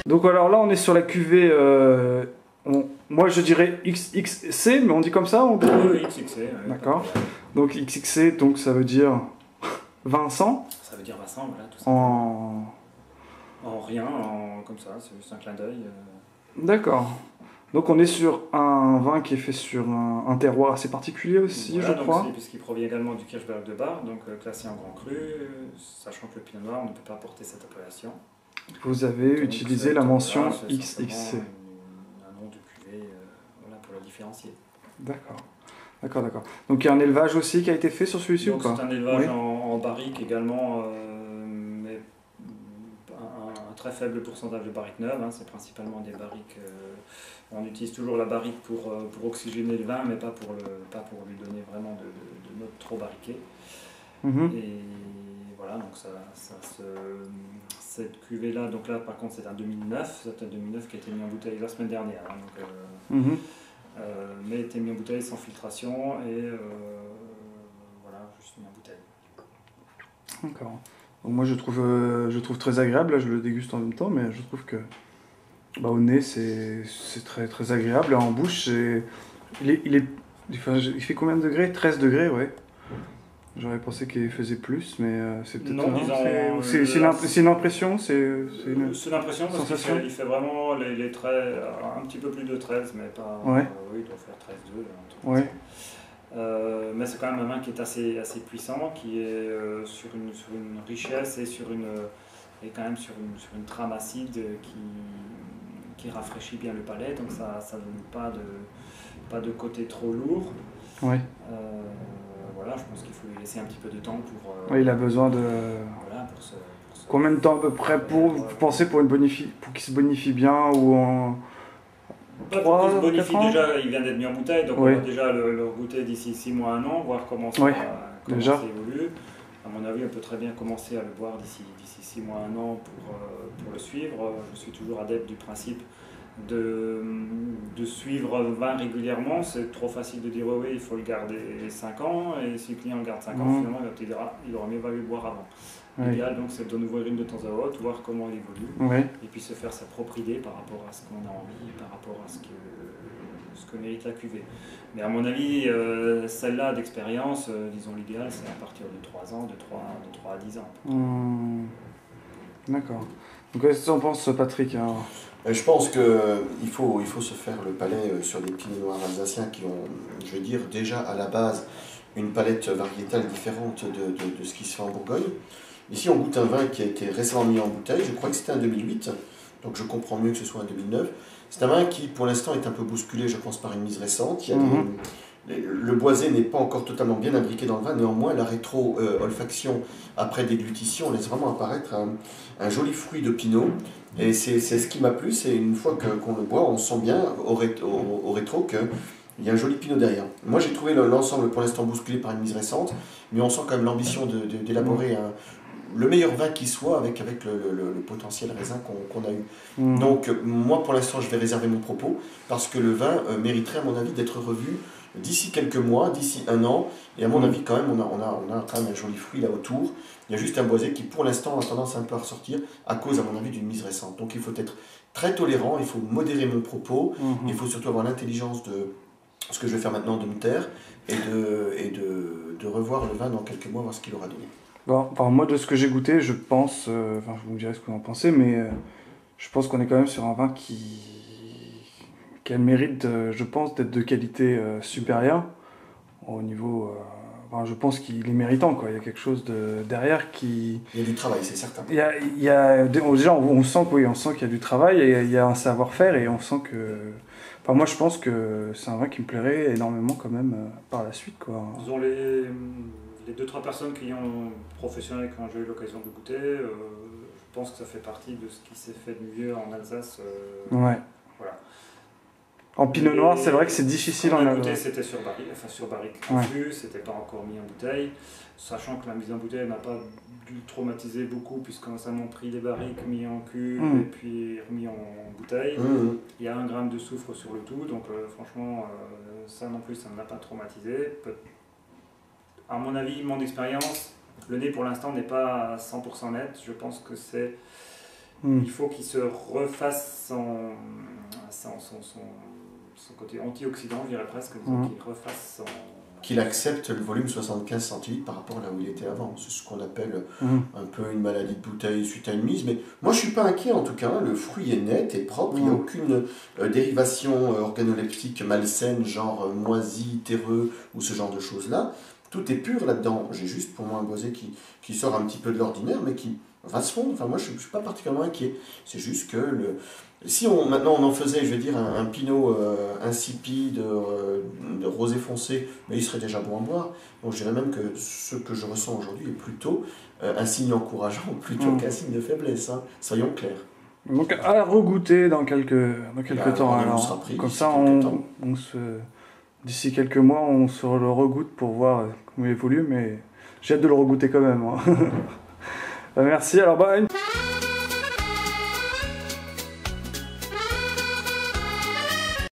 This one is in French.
Donc alors là, on est sur la cuvée, moi je dirais XXC, mais on dit comme ça Oui, XXC. D'accord. Donc XXC, donc ça veut dire Vincent. Ça veut dire Vincent, voilà, tout simplement. En rien, comme ça, c'est juste un clin d'œil. D'accord. Donc on est sur un vin qui est fait sur un terroir assez particulier aussi, voilà, je crois. Puisqu'il provient également du Kirchberg de Bar, donc classé en grand cru, sachant que le pinot noir ne peut pas porter cette appellation. Vous avez donc, utilisé la mention voilà, XXC. Un nom de cuvée voilà, pour la différencier. D'accord. D'accord, d'accord. Donc il y a un élevage aussi qui a été fait sur celui-ci ou pas? C'est un élevage en barrique également, mais un très faible pourcentage de barriques neuves. Hein, c'est principalement des barriques. On utilise toujours la barrique pour oxygéner le vin, mais pas pour lui donner vraiment de notes trop barriquées. Et voilà, donc cette cuvée-là, donc là par contre c'est un 2009, c'est un 2009 qui a été mis en bouteille la semaine dernière. Hein, mais était mis en bouteille sans filtration et voilà, juste mis en bouteille. D'accord. Donc moi je trouve très agréable, là je le déguste en même temps, mais je trouve que au nez c'est très, très agréable, et en bouche il fait combien de degrés? 13 degrés, ouais. J'aurais pensé qu'il faisait plus, mais c'est peut-être... Non, disons... C'est une impression, c'est une l'impression parce qu'il fait vraiment les traits, un petit peu plus de 13, mais pas... Ouais. Oui, il doit faire 13,2. Ouais. Mais c'est quand même un vin qui est assez puissant, qui est sur une richesse et quand même sur une trame acide qui rafraîchit bien le palais, donc ça ne donne pas de côté trop lourd. Ouais. Voilà, je pense qu'il faut lui laisser un petit peu de temps pour... oui, il a besoin de... Voilà, Combien de temps à peu près vous pensez pour qu'il se bonifie bien, ou en... Pour qu'il se bonifie, déjà, il vient d'être mis en bouteille, donc on va déjà le goûter d'ici 6 mois, 1 an, voir comment ça évolue. À mon avis, on peut très bien commencer à le boire d'ici 6 mois, 1 an pour le suivre. Je suis toujours adepte du principe de suivre un vin régulièrement. C'est trop facile de dire oui, il faut le garder 5 ans, et si le client le garde 5 ans, finalement, il va te dire il aurait mieux valu le boire avant. L'idéal, donc, c'est de nous ouvrir une de temps à autre, voir comment il évolue, et puis se faire sa propre idée par rapport à ce qu'on a envie, par rapport à ce que mérite la cuvée. Mais à mon avis, celle-là d'expérience, disons l'idéal, c'est à partir de 3 ans, de 3 à 10 ans. D'accord. Donc qu'est-ce que tu en penses, Patrick? Je pense qu'il faut se faire le palais sur des pinots noirs alsaciens qui ont, je vais dire, déjà à la base une palette variétale différente de ce qui se fait en Bourgogne. Ici, on goûte un vin qui a été récemment mis en bouteille, je crois que c'était en 2008, donc je comprends mieux que ce soit en 2009. C'est un vin qui, pour l'instant, est un peu bousculé, je pense, par une mise récente. Le boisé n'est pas encore totalement bien imbriqué dans le vin, néanmoins, la rétro-olfaction après déglutition laisse vraiment apparaître un joli fruit de pinot. Et c'est ce qui m'a plu, c'est une fois qu'on le boit, on sent bien au rétro qu'il y a un joli pinot derrière. Moi, j'ai trouvé l'ensemble pour l'instant bousculé par une mise récente, mais on sent quand même l'ambition d'élaborer le meilleur vin qui soit avec le potentiel raisin qu'on a eu. Donc moi pour l'instant je vais réserver mon propos parce que le vin mériterait à mon avis d'être revu d'ici quelques mois, d'ici 1 an, et à mon avis quand même on a quand même un joli fruit là autour. Il y a juste un boisé qui pour l'instant a tendance un peu à ressortir à cause à mon avis d'une mise récente. Donc il faut être très tolérant, il faut modérer mon propos, il faut surtout avoir l'intelligence de ce que je vais faire maintenant de me taire et de revoir le vin dans quelques mois, voir ce qu'il aura donné. Bon, enfin, moi, de ce que j'ai goûté, je pense, vous me direz ce que vous en pensez, mais je pense qu'on est quand même sur un vin qui a le mérite, je pense, d'être de qualité supérieure au niveau... je pense qu'il est méritant, quoi. Il y a quelque chose derrière qui... Il y a du travail, c'est certain. Déjà, on sent qu'il y a du travail, et il y a un savoir-faire, et on sent que... Enfin, moi, je pense que c'est un vin qui me plairait énormément quand même par la suite, quoi. Disons les 2-3 personnes professionnelles qui ont eu l'occasion de goûter, je pense que ça fait partie de ce qui s'est fait de mieux en Alsace. Ouais. Voilà. En pinot noir, c'est vrai que c'est difficile en Alsace. C'était sur barrique confus, c'était pas encore mis en bouteille, sachant que la mise en bouteille n'a pas dû traumatiser beaucoup, puisqu'on a pris les barriques, mis en cuve et puis remis en bouteille. Il y a 1 gramme de soufre sur le tout, donc franchement, ça non plus, ça ne l'a pas traumatisé. À mon avis, mon expérience, le nez pour l'instant n'est pas à 100% net. Je pense que c'est Il faut qu'il se refasse son côté antioxydant, je dirais presque, qu'il refasse son... Qu'il accepte le volume 75 centilitres par rapport à là où il était avant. C'est ce qu'on appelle un peu une maladie de bouteille suite à une mise. Mais moi, je ne suis pas inquiet en tout cas. Le fruit est net et propre. Il n'y a aucune dérivation organoleptique malsaine, genre moisi, terreux ou ce genre de choses-là. Tout est pur là-dedans. J'ai juste pour moi un boisé qui sort un petit peu de l'ordinaire, mais qui va se fondre. Enfin, moi, je ne suis pas particulièrement inquiet. C'est juste que si maintenant on en faisait, je veux dire, un pinot insipide, de rosé foncé, mais il serait déjà bon à boire. Donc je dirais même que ce que je ressens aujourd'hui est plutôt un signe encourageant, plutôt qu'un signe de faiblesse. Hein. Soyons clairs. Donc à regoûter dans quelques temps. Alors, comme ça, d'ici quelques mois, on se le regoute pour voir comment il évolue, mais j'ai hâte de le regoûter quand même. Hein. Merci. Alors,